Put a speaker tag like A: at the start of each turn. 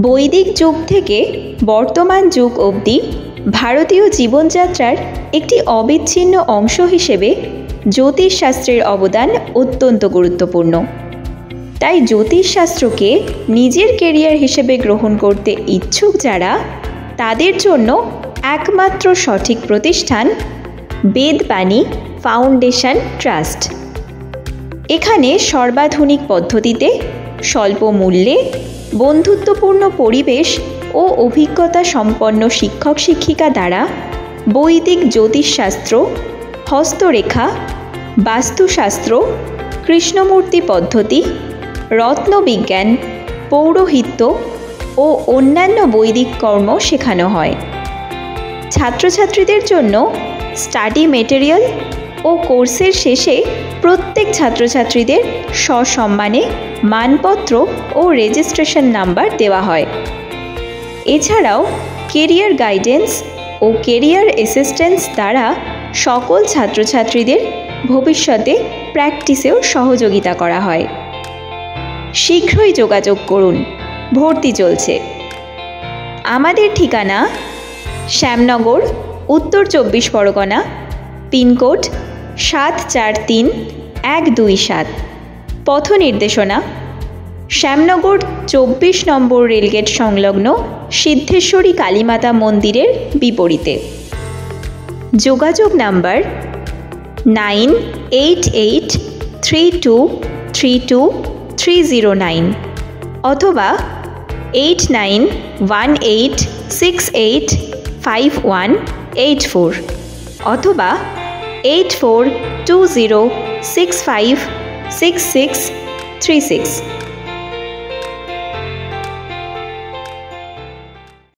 A: বৈদিক যুগ থেকে বর্তমান যুগ অবধি ভারতীয় জীবনযাত্রার একটি অবিচ্ছিন্ন অংশ হিসেবে জ্যোতিষশাস্ত্রের অবদান অত্যন্ত গুরুত্বপূর্ণ। তাই জ্যোতিষশাস্ত্রকে নিজের কেরিয়ার হিসেবে গ্রহণ করতে ইচ্ছুক যারা, তাদের জন্য একমাত্র সঠিক প্রতিষ্ঠান বেদবাণী ফাউন্ডেশন ট্রাস্ট। এখানে সর্বাধুনিক পদ্ধতিতে, স্বল্প মূল্যে, বন্ধুত্বপূর্ণ পরিবেশ ও অভিজ্ঞতা সম্পন্ন শিক্ষক শিক্ষিকা দ্বারা বৈদিক জ্যোতিষশাস্ত্র, হস্তরেখা, বাস্তুশাস্ত্র, কৃষ্ণমূর্তি পদ্ধতি, রত্নবিজ্ঞান, পৌরোহিত্য ও অন্যান্য বৈদিক কর্ম শেখানো হয়। ছাত্রছাত্রীদের জন্য স্টাডি মেটেরিয়াল ও কোর্সের শেষে প্রত্যেক ছাত্রছাত্রীদের সসম্মানে মানপত্র ও রেজিস্ট্রেশন নাম্বার দেওয়া হয়। এছাড়াও কেরিয়ার গাইডেন্স ও কেরিয়ার অ্যাসিস্ট্যান্স দ্বারা সকল ছাত্রছাত্রীদের ভবিষ্যতে প্র্যাকটিসেও সহযোগিতা করা হয়। শীঘ্রই যোগাযোগ করুন, ভর্তি চলছে। আমাদের ঠিকানা শ্যামনগর, উত্তর 24 পরগনা, পিনকোড 743127। পথ নির্দেশনা: শ্যামনগর 24 নম্বর রেলগেট সংলগ্ন সিদ্ধেশ্বরী কালীমাতা মন্দিরের বিপরীতে। যোগাযোগ নাম্বার 9883232309 অথবা 8918685184 অথবা 8420656636।